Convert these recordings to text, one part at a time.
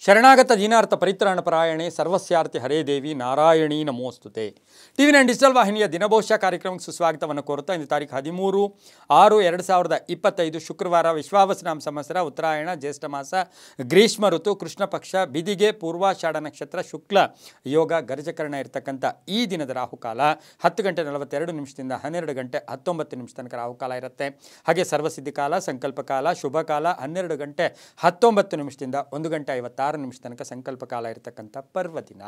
ಶರಣಾಗತ ದೀನಾರ್ಥ ಪರಿತ್ರಾಣ ಪರಾಯಣೆ ಸರ್ವಸ್ಯಾರ್ಥಿ ಹರೇ ದೇವಿ Narayani ನಮೋಸ್ತುತೆ. TV9 digital ವಾಹಿನಿಯ ದಿನಭವಿಷ್ಯ ಕಾರ್ಯಕ್ರಮಕ್ಕೆ ಸುಸ್ವಾಗತವನ್ನು ಕೋರುತ್ತಾ ಇಂದು ತಾರೀಕು 13/6/2025 ಶುಕ್ರವಾರ ವಿಶ್ವಾವಸುನಾಮ ಸಂವತ್ಸರ ಉತ್ತರಾಯಣ ಜ್ಯೇಷ್ಠ ಮಾಸ ಗ್ರೀಷ್ಮ ಋತು ಕೃಷ್ಣ ಪಕ್ಷ ಬಿದಿಗೆ ಪೂರ್ವಾಷಾಢ ನಕ್ಷತ್ರ ಶುಕ್ಲ ಯೋಗ ಗರ್ಜಕರಣ ಇರತಕ್ಕಂಥ ಈ ದಿನದ ರಾಹುಕಾಲ 10:42 12 ಗಂಟೆ 19 ತನಕ ರಾಹುಕಾಲ ಇರುತ್ತೆ. ಹಾಗೆ ಸರ್ವಸಿದ್ಧಿ ಕಾಲ ಸಂಕಲ್ಪ ಕಾಲ ಶುಭ ಕಾಲ 12:19 1 ಗಂಟೆ 56 ತನಕ ಸಂಕಲ್ಪ ಕಾಲ ಇರತಕ್ಕಂಥ ಪರ್ವದಿನ.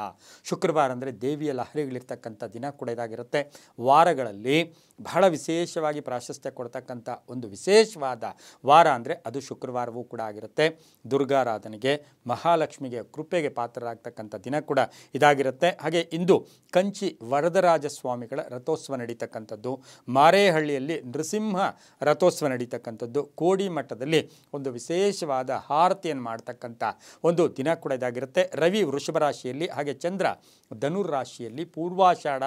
ಶುಕ್ರವಾರ ಅಂದರೆ ದೇವಿಯ ಲಹರಿಗಳಿರ್ತಕ್ಕಂಥ ದಿನ ಕೂಡ ಇದಾಗಿರುತ್ತೆ. ವಾರಗಳಲ್ಲಿ ಬಹಳ ವಿಶೇಷವಾಗಿ ಪ್ರಾಶಸ್ತ್ಯ ಕೊಡ್ತಕ್ಕಂಥ ಒಂದು ವಿಶೇಷವಾದ ವಾರ ಅಂದರೆ ಅದು ಶುಕ್ರವಾರವೂ ಕೂಡ ಆಗಿರುತ್ತೆ. ದುರ್ಗಾರಾಧನೆಗೆ ಮಹಾಲಕ್ಷ್ಮಿಗೆ ಕೃಪೆಗೆ ಪಾತ್ರರಾಗ್ತಕ್ಕಂಥ ದಿನ ಕೂಡ ಇದಾಗಿರುತ್ತೆ. ಹಾಗೆ ಇಂದು ಕಂಚಿ ವರದರಾಜ ಸ್ವಾಮಿಗಳ ರಥೋತ್ಸವ ನಡೀತಕ್ಕಂಥದ್ದು, ಮಾರೇಹಳ್ಳಿಯಲ್ಲಿ ನೃಸಿಂಹ ರಥೋತ್ಸವ ನಡೀತಕ್ಕಂಥದ್ದು, ಕೋಡಿ ಮಠದಲ್ಲಿ ಒಂದು ವಿಶೇಷವಾದ ಆರತಿಯನ್ನು ಮಾಡ್ತಕ್ಕಂಥ ಒಂದು ದಿನ ಕೂಡ ಇದಾಗಿರುತ್ತೆ. ರವಿ ವೃಷಭ ರಾಶಿಯಲ್ಲಿ ಹಾಗೆ ಚಂದ್ರ ಧನುರ್ ರಾಶಿಯಲ್ಲಿ ಪೂರ್ವಾಷಾಢ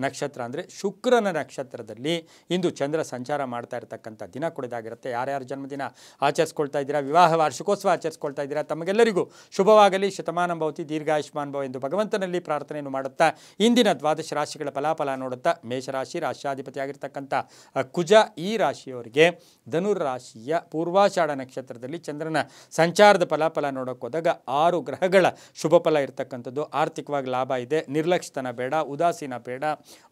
ನಕ್ಷತ್ರ ಅಂದರೆ ಶುಕ್ರನ ನಕ್ಷತ್ರದಲ್ಲಿ ಇಂದು ಚಂದ್ರ ಸಂಚಾರ ಮಾಡ್ತಾ ಇರತಕ್ಕಂಥ ದಿನ ಕೂಡ ಇದಾಗಿರುತ್ತೆ. ಯಾರ್ಯಾರು ಜನ್ಮದಿನ ಆಚರಿಸ್ಕೊಳ್ತಾ ಇದ್ದೀರಾ, ವಿವಾಹ ವಾರ್ಷಿಕೋತ್ಸವ ಆಚರಿಸ್ಕೊಳ್ತಾ ಇದ್ದೀರಾ, ತಮಗೆಲ್ಲರಿಗೂ ಶುಭವಾಗಲಿ, ಶತಮಾನ ಭವತಿ, ದೀರ್ಘಾಯುಷ್ಮಾನ್ ಭವ ಎಂದು ಭಗವಂತನಲ್ಲಿ ಪ್ರಾರ್ಥನೆಯನ್ನು ಮಾಡುತ್ತಾ ಇಂದಿನ ದ್ವಾದಶ ರಾಶಿಗಳ ಫಲಾಫಲ ನೋಡುತ್ತಾ ಮೇಷರಾಶಿ ರಾಶ್ಯಾಧಿಪತಿಯಾಗಿರ್ತಕ್ಕಂಥ ಕುಜ ಈ ರಾಶಿಯವರಿಗೆ ಧನುರ್ ರಾಶಿಯ ಪೂರ್ವಾಷಾಢ ನಕ್ಷತ್ರದಲ್ಲಿ ಚಂದ್ರನ ಸಂಚಾರದ ಫಲಾಫಲ ನೋಡೋಕೆ ಹೋದಾಗ 6 ಗ್ರಹಗಳ ಶುಭ ಫಲ ಇರತಕ್ಕಂಥದ್ದು. ಆರ್ಥಿಕವಾಗಿ ಲಾಭ ಇದೆ, ನಿರ್ಲಕ್ಷ್ಯತನ ಬೇಡ, ಉದಾಸೀನ ಬೇಡ,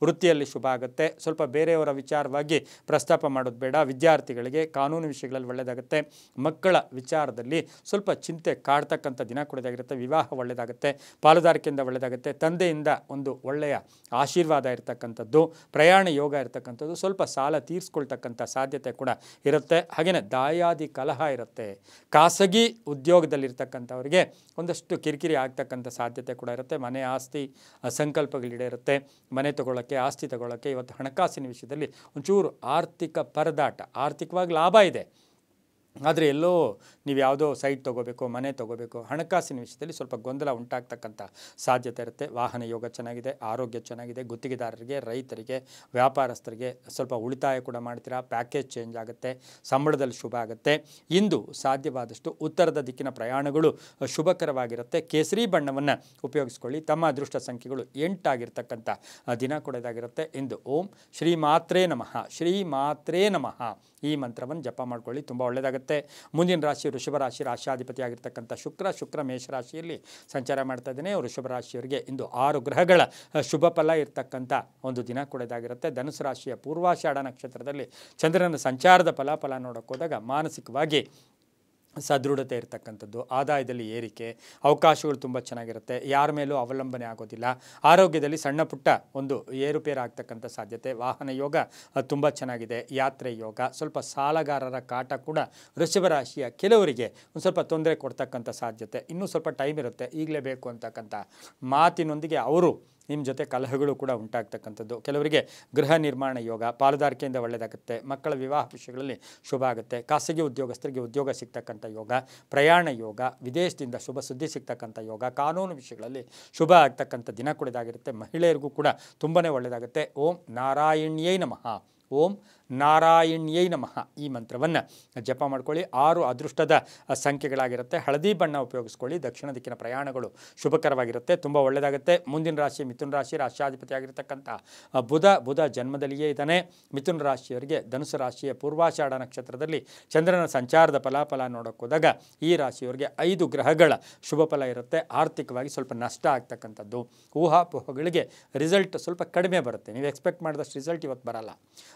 ವೃತ್ತಿಯಲ್ಲಿ ಶುಭ ಆಗುತ್ತೆ. ಸ್ವಲ್ಪ ಬೇರೆಯವರ ವಿಚಾರವಾಗಿ ಪ್ರಸ್ತಾಪ ಮಾಡೋದು ಬೇಡ. ವಿದ್ಯಾರ್ಥಿಗಳಿಗೆ ಕಾನೂನು ವಿಷಯಗಳಲ್ಲಿ ಒಳ್ಳೆಯದಾಗುತ್ತೆ. ಮಕ್ಕಳ ವಿಚಾರದಲ್ಲಿ ಸ್ವಲ್ಪ ಚಿಂತೆ ಕಾಡ್ತಕ್ಕಂಥ ದಿನ ಕೊಡೋದಾಗಿರುತ್ತೆ. ವಿವಾಹ ಒಳ್ಳೆಯದಾಗುತ್ತೆ, ಪಾಲುದಾರಿಕೆಯಿಂದ ಒಳ್ಳೆಯದಾಗುತ್ತೆ, ತಂದೆಯಿಂದ ಒಂದು ಒಳ್ಳೆಯ ಆಶೀರ್ವಾದ ಇರತಕ್ಕಂಥದ್ದು, ಪ್ರಯಾಣ ಯೋಗ ಇರತಕ್ಕಂಥದ್ದು, ಸ್ವಲ್ಪ ಸಾಲ ತೀರಿಸ್ಕೊಳ್ತಕ್ಕಂಥ ಸಾಧ್ಯತೆ ಕೂಡ ಇರುತ್ತೆ. ಹಾಗೆಯೇ ದಾಯಾದಿ ಕಲಹ ಇರುತ್ತೆ. ಖಾಸಗಿ ಉದ್ಯೋಗದಲ್ಲಿರ್ತಕ್ಕಂಥವ್ರಿಗೆ ಒಂದಷ್ಟು ಕಿರಿಕಿರಿ ಆಗ್ತಕ್ಕಂಥ ಸಾಧ್ಯತೆ ಕೂಡ ಇರುತ್ತೆ. ಮನೆ ಆಸ್ತಿ ಸಂಕಲ್ಪಗಳಿರುತ್ತೆ. ಮನೆ ತಗೊಳ್ಳೋಕ್ಕೆ, ಆಸ್ತಿ ತಗೊಳ್ಳೋಕ್ಕೆ ಇವತ್ತು ಹಣಕಾಸಿನ ವಿಷಯದಲ್ಲಿ ಒಂಚೂರು ಆರ್ಥಿಕ ಪರದಾಟ. ಆರ್ಥಿಕವಾಗಿ ಲಾಭ ಇದೆ, ಆದರೆ ಎಲ್ಲೋ ನೀವು ಯಾವುದೋ ಸೈಟ್ ತೊಗೋಬೇಕು, ಮನೆ ತೊಗೋಬೇಕು, ಹಣಕಾಸಿನ ವಿಷಯದಲ್ಲಿ ಸ್ವಲ್ಪ ಗೊಂದಲ ಉಂಟಾಗ್ತಕ್ಕಂಥ ಸಾಧ್ಯತೆ ಇರುತ್ತೆ. ವಾಹನ ಯೋಗ ಚೆನ್ನಾಗಿದೆ, ಆರೋಗ್ಯ ಚೆನ್ನಾಗಿದೆ. ಗುತ್ತಿಗೆದಾರರಿಗೆ, ರೈತರಿಗೆ, ವ್ಯಾಪಾರಸ್ಥರಿಗೆ ಸ್ವಲ್ಪ ಉಳಿತಾಯ ಕೂಡ ಮಾಡ್ತೀರಾ. ಪ್ಯಾಕೇಜ್ ಚೇಂಜ್ ಆಗುತ್ತೆ, ಸಂಬಳದಲ್ಲಿ ಶುಭ ಆಗುತ್ತೆ. ಇಂದು ಸಾಧ್ಯವಾದಷ್ಟು ಉತ್ತರದ ದಿಕ್ಕಿನ ಪ್ರಯಾಣಗಳು ಶುಭಕರವಾಗಿರುತ್ತೆ. ಕೇಸರಿ ಬಣ್ಣವನ್ನು ಉಪಯೋಗಿಸ್ಕೊಳ್ಳಿ. ತಮ್ಮ ಅದೃಷ್ಟ ಸಂಖ್ಯೆಗಳು 8 ಆಗಿರ್ತಕ್ಕಂಥ ದಿನ ಕೂಡ ಇದಾಗಿರುತ್ತೆ. ಇಂದು ಓಂ ಶ್ರೀ ಮಾತ್ರೇ ನಮಃ, ಶ್ರೀ ಮಾತ್ರೇ ನಮಃ ಈ ಮಂತ್ರವನ್ನು ಜಪ ಮಾಡ್ಕೊಳ್ಳಿ, ತುಂಬ ಒಳ್ಳೆಯದಾಗುತ್ತೆ. ಮುಂದಿನ ರಾಶಿ ವೃಷಭ ರಾಶಿ, ರಾಶ್ಯಾಧಿಪತಿಯಾಗಿರ್ತಕ್ಕಂಥ ಶುಕ್ರ ಮೇಷರಾಶಿಯಲ್ಲಿ ಸಂಚಾರ ಮಾಡ್ತಾ ಇದ್ದೇನೆ. ವೃಷಭ ರಾಶಿಯವರಿಗೆ ಇಂದು 6 ಗ್ರಹಗಳ ಶುಭ ಫಲ ಇರತಕ್ಕಂಥ ಒಂದು ದಿನ ಕೂಡ ಇದಾಗಿರುತ್ತೆ. ಧನುಸು ರಾಶಿಯ ಪೂರ್ವಾಷಾಢ ನಕ್ಷತ್ರದಲ್ಲಿ ಚಂದ್ರನ ಸಂಚಾರದ ಫಲಾಫಲ ನೋಡೋಕೆ ಹೋದಾಗ ಮಾನಸಿಕವಾಗಿ ಸದೃಢತೆ ಇರತಕ್ಕಂಥದ್ದು, ಆದಾಯದಲ್ಲಿ ಏರಿಕೆ, ಅವಕಾಶಗಳು ತುಂಬ ಚೆನ್ನಾಗಿರುತ್ತೆ. ಯಾರ ಮೇಲೂ ಅವಲಂಬನೆ ಆಗೋದಿಲ್ಲ. ಆರೋಗ್ಯದಲ್ಲಿ ಸಣ್ಣ ಪುಟ್ಟ ಒಂದು ಏರುಪೇರು ಆಗ್ತಕ್ಕಂಥ ಸಾಧ್ಯತೆ. ವಾಹನ ಯೋಗ ತುಂಬ ಚೆನ್ನಾಗಿದೆ. ಯಾತ್ರೆ ಯೋಗ. ಸ್ವಲ್ಪ ಸಾಲಗಾರರ ಕಾಟ ಕೂಡ ವೃಷಭ ರಾಶಿಯ ಕೆಲವರಿಗೆ ಒಂದು ಸ್ವಲ್ಪ ತೊಂದರೆ ಕೊಡ್ತಕ್ಕಂಥ ಸಾಧ್ಯತೆ. ಇನ್ನೂ ಸ್ವಲ್ಪ ಟೈಮ್ ಇರುತ್ತೆ, ಈಗಲೇ ಬೇಕು ಅಂತಕ್ಕಂಥ ಮಾತಿನೊಂದಿಗೆ ಅವರು ನಿಮ್ಮ ಜೊತೆ ಕಲಹಗಳು ಕೂಡ ಉಂಟಾಗ್ತಕ್ಕಂಥದ್ದು. ಕೆಲವರಿಗೆ ಗೃಹ ನಿರ್ಮಾಣ ಯೋಗ, ಪಾಲುದಾರಿಕೆಯಿಂದ ಒಳ್ಳೆಯದಾಗುತ್ತೆ. ಮಕ್ಕಳ ವಿವಾಹ ವಿಷಯಗಳಲ್ಲಿ ಶುಭ ಆಗುತ್ತೆ. ಖಾಸಗಿ ಉದ್ಯೋಗಸ್ಥರಿಗೆ ಉದ್ಯೋಗ ಸಿಗ್ತಕ್ಕಂಥ ಯೋಗ, ಪ್ರಯಾಣ ಯೋಗ, ವಿದೇಶದಿಂದ ಶುಭ ಸುದ್ದಿ ಸಿಗ್ತಕ್ಕಂಥ ಯೋಗ, ಕಾನೂನು ವಿಷಯಗಳಲ್ಲಿ ಶುಭ ಆಗ್ತಕ್ಕಂಥ ದಿನ ಕೂಡ ಇದಾಗಿರುತ್ತೆ. ಮಹಿಳೆಯರಿಗೂ ಕೂಡ ತುಂಬಾ ಒಳ್ಳೆಯದಾಗುತ್ತೆ. ಓಂ ನಾರಾಯಣ್ಯೈ ನಮಃ, ಓಂ ನಾರಾಯಣ್ಯೈ ನಮಃ ಈ ಮಂತ್ರವನ್ನು ಜಪ ಮಾಡ್ಕೊಳ್ಳಿ. 6 ಅದೃಷ್ಟದ ಸಂಖ್ಯೆಗಳಾಗಿರುತ್ತೆ. ಹಳದಿ ಬಣ್ಣ ಉಪಯೋಗಿಸ್ಕೊಳ್ಳಿ. ದಕ್ಷಿಣ ದಿಕ್ಕಿನ ಪ್ರಯಾಣಗಳು ಶುಭಕರವಾಗಿರುತ್ತೆ, ತುಂಬ ಒಳ್ಳೆಯದಾಗುತ್ತೆ. ಮುಂದಿನ ರಾಶಿ ಮಿಥುನ ರಾಶಿ, ರಾಶ್ಯಾಧಿಪತಿಯಾಗಿರ್ತಕ್ಕಂಥ ಬುಧ ಜನ್ಮದಲ್ಲಿಯೇ ಇದ್ದಾನೆ. ಮಿಥುನ ರಾಶಿಯವರಿಗೆ ಧನುಸು ರಾಶಿಯ ಪೂರ್ವಾಷಾಢ ನಕ್ಷತ್ರದಲ್ಲಿ ಚಂದ್ರನ ಸಂಚಾರದ ಫಲಾಫಲ ನೋಡೋಕೆ ಹೋದಾಗ ಈ ರಾಶಿಯವರಿಗೆ 5 ಗ್ರಹಗಳ ಶುಭ ಫಲ ಇರುತ್ತೆ. ಆರ್ಥಿಕವಾಗಿ ಸ್ವಲ್ಪ ನಷ್ಟ ಆಗ್ತಕ್ಕಂಥದ್ದು. ಊಹಾಪೋಹಗಳಿಗೆ ರಿಸಲ್ಟ್ ಸ್ವಲ್ಪ ಕಡಿಮೆ ಬರುತ್ತೆ. ನೀವು ಎಕ್ಸ್ಪೆಕ್ಟ್ ಮಾಡಿದಷ್ಟು ರಿಸಲ್ಟ್ ಇವತ್ತು ಬರಲ್ಲ.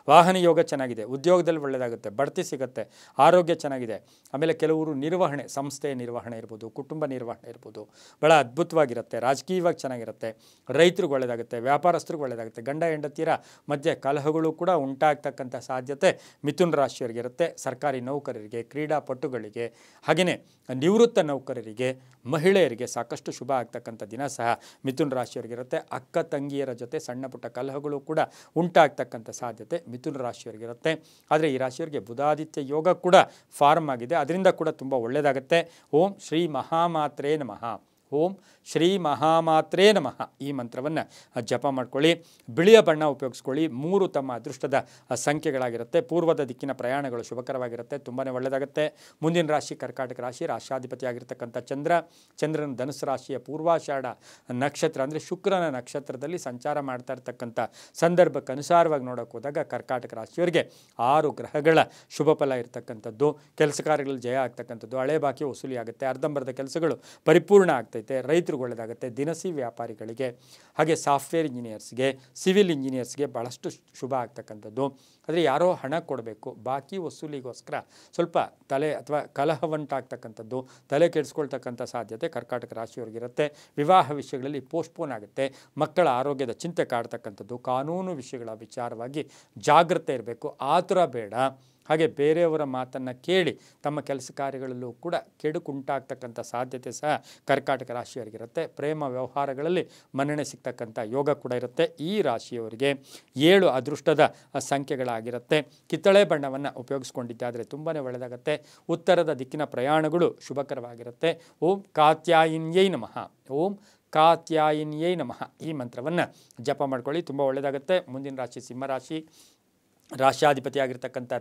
ವಾಹನ ಯೋಗ ಚೆನ್ನಾಗಿದೆ, ಉದ್ಯೋಗದಲ್ಲಿ ಒಳ್ಳೆಯದಾಗುತ್ತೆ, ಬಡ್ತಿ ಸಿಗುತ್ತೆ, ಆರೋಗ್ಯ ಚೆನ್ನಾಗಿದೆ. ಆಮೇಲೆ ಕೆಲವರು ನಿರ್ವಹಣೆ, ಸಂಸ್ಥೆಯ ನಿರ್ವಹಣೆ ಇರ್ಬೋದು, ಕುಟುಂಬ ನಿರ್ವಹಣೆ ಇರ್ಬೋದು, ಭಾಳ ಅದ್ಭುತವಾಗಿರುತ್ತೆ. ರಾಜಕೀಯವಾಗಿ ಚೆನ್ನಾಗಿರುತ್ತೆ. ರೈತರಿಗೆ ಒಳ್ಳೆಯದಾಗುತ್ತೆ, ವ್ಯಾಪಾರಸ್ಥರಿಗೆ ಒಳ್ಳೆಯದಾಗುತ್ತೆ. ಗಂಡ ಹೆಂಡತಿಯರ ಮಧ್ಯೆ ಕಲಹಗಳು ಕೂಡ ಉಂಟಾಗ್ತಕ್ಕಂಥ ಸಾಧ್ಯತೆ ಮಿಥುನ ರಾಶಿಯವರಿಗೆ ಇರುತ್ತೆ. ಸರ್ಕಾರಿ ನೌಕರರಿಗೆ, ಕ್ರೀಡಾಪಟುಗಳಿಗೆ, ಹಾಗೆಯೇ ನಿವೃತ್ತ ನೌಕರರಿಗೆ, ಮಹಿಳೆಯರಿಗೆ ಸಾಕಷ್ಟು ಶುಭ ಆಗ್ತಕ್ಕಂಥ ದಿನ ಸಹ ಮಿಥುನ ರಾಶಿಯವರಿಗಿರುತ್ತೆ. ಅಕ್ಕ ತಂಗಿಯರ ಜೊತೆ ಸಣ್ಣ ಪುಟ್ಟ ಕಲಹಗಳು ಕೂಡ ಉಂಟಾಗ್ತಕ್ಕಂಥ ಸಾಧ್ಯತೆ ಮಿಥುನ ರಾಶಿಯವರಿಗಿರುತ್ತೆ. ಆದರೆ ಈ ರಾಶಿಯವರಿಗೆ ಬುಧಾದಿತ್ಯ ಯೋಗ ಕೂಡ ಫಾರ್ಮ್ ಆಗಿದೆ, ಅದರಿಂದ ಕೂಡ ತುಂಬ ಒಳ್ಳೆಯದಾಗುತ್ತೆ. ಓಂ ಶ್ರೀ ಮಹಾಮಾತ್ರೇ ನಮಃ, ಓಂ ಶ್ರೀ ಮಹಾಮಾತ್ರೇ ನಮಃ ಈ ಮಂತ್ರವನ್ನು ಜಪ ಮಾಡ್ಕೊಳ್ಳಿ. ಬಿಳಿಯ ಬಣ್ಣ ಉಪಯೋಗಿಸ್ಕೊಳ್ಳಿ. 3 ತಮ್ಮ ಅದೃಷ್ಟದ ಸಂಖ್ಯೆಗಳಾಗಿರುತ್ತೆ. ಪೂರ್ವದ ದಿಕ್ಕಿನ ಪ್ರಯಾಣಗಳು ಶುಭಕರವಾಗಿರುತ್ತೆ, ತುಂಬಾ ಒಳ್ಳೆಯದಾಗುತ್ತೆ. ಮುಂದಿನ ರಾಶಿ ಕರ್ಕಾಟಕ ರಾಶಿ, ರಾಶಾಧಿಪತಿ ಆಗಿರ್ತಕ್ಕಂಥ ಚಂದ್ರನ ಧನುಸ್ಸು ರಾಶಿಯ ಪೂರ್ವಾಷಾಢ ನಕ್ಷತ್ರ ಅಂದರೆ ಶುಕ್ರನ ನಕ್ಷತ್ರದಲ್ಲಿ ಸಂಚಾರ ಮಾಡ್ತಾ ಇರ್ತಕ್ಕಂಥ ಸಂದರ್ಭಕ್ಕೆ ಅನುಸಾರವಾಗಿ ನೋಡೋಕೆ ಹೋದಾಗ ಕರ್ಕಾಟಕ ರಾಶಿಯವರಿಗೆ 6 ಗ್ರಹಗಳ ಶುಭ ಫಲ ಇರತಕ್ಕಂಥದ್ದು. ಕೆಲಸ ಕಾರ್ಯಗಳಲ್ಲಿ ಜಯ ಆಗ್ತಕ್ಕಂಥದ್ದು, ಹಳೆ ಬಾಕಿ ವಸೂಲಿ ಆಗುತ್ತೆ, ಅರ್ಧಂಬರ್ಧ ಕೆಲಸಗಳು ಪರಿಪೂರ್ಣ ಆಗ್ತೈತೆ, ರೈತರಿಗೆ ಒಳ್ಳೆಯದಾಗುತ್ತೆ, ದಿನಸಿ ವ್ಯಾಪಾರಿಗಳಿಗೆ, ಹಾಗೆ ಸಾಫ್ಟ್ವೇರ್ ಇಂಜಿನಿಯರ್ಸ್ಗೆ, ಸಿವಿಲ್ ಇಂಜಿನಿಯರ್ಸ್ಗೆ ಭಾಳಷ್ಟು ಶುಭ ಆಗ್ತಕ್ಕಂಥದ್ದು. ಆದರೆ ಯಾರೋ ಹಣ ಕೊಡಬೇಕು, ಬಾಕಿ ವಸೂಲಿಗೋಸ್ಕರ ಸ್ವಲ್ಪ ತಲೆ ಅಥವಾ ಕಲಹವಂಟಾಗ್ತಕ್ಕಂಥದ್ದು, ತಲೆ ಕೆಡಿಸ್ಕೊಳ್ತಕ್ಕಂಥ ಸಾಧ್ಯತೆ ಕರ್ಕಾಟಕ ರಾಶಿಯವರಿಗಿರುತ್ತೆ. ವಿವಾಹ ವಿಷಯಗಳಲ್ಲಿ ಪೋಸ್ಟ್ಪೋನ್ ಆಗುತ್ತೆ, ಮಕ್ಕಳ ಆರೋಗ್ಯದ ಚಿಂತೆ ಕಾಡ್ತಕ್ಕಂಥದ್ದು, ಕಾನೂನು ವಿಷಯಗಳ ವಿಚಾರವಾಗಿ ಜಾಗ್ರತೆ ಇರಬೇಕು, ಆತುರ ಬೇಡ. ಹಾಗೆ ಬೇರೆಯವರ ಮಾತನ್ನು ಕೇಳಿ ತಮ್ಮ ಕೆಲಸ ಕಾರ್ಯಗಳಲ್ಲೂ ಕೂಡ ಕೆಡುಕುಂಟಾಗ್ತಕ್ಕಂಥ ಸಾಧ್ಯತೆ ಸಹ ಕರ್ಕಾಟಕ ರಾಶಿಯವರಿಗಿರುತ್ತೆ. ಪ್ರೇಮ ವ್ಯವಹಾರಗಳಲ್ಲಿ ಮನ್ನಣೆ ಸಿಗ್ತಕ್ಕಂಥ ಯೋಗ ಕೂಡ ಇರುತ್ತೆ. ಈ ರಾಶಿಯವರಿಗೆ 7 ಅದೃಷ್ಟದ ಸಂಖ್ಯೆಗಳಾಗಿರುತ್ತೆ. ಕಿತ್ತಳೆ ಬಣ್ಣವನ್ನು ಉಪಯೋಗಿಸ್ಕೊಂಡಿದ್ದಾದರೆ ತುಂಬಾ ಒಳ್ಳೆಯದಾಗುತ್ತೆ. ಉತ್ತರದ ದಿಕ್ಕಿನ ಪ್ರಯಾಣಗಳು ಶುಭಕರವಾಗಿರುತ್ತೆ. ಓಂ ಕಾತ್ಯಾಯಿನ್ಯೈ ನಮಃ, ಓಂ ಕಾತ್ಯಾಯಿನ್ಯೈ ನಮಃ ಈ ಮಂತ್ರವನ್ನು ಜಪ ಮಾಡ್ಕೊಳ್ಳಿ, ತುಂಬ ಒಳ್ಳೆಯದಾಗುತ್ತೆ. ಮುಂದಿನ ರಾಶಿ ಸಿಂಹರಾಶಿ, ರಾಶಿಯಾಧಿಪತಿ ಆಗಿರ್ತಕ್ಕಂಥ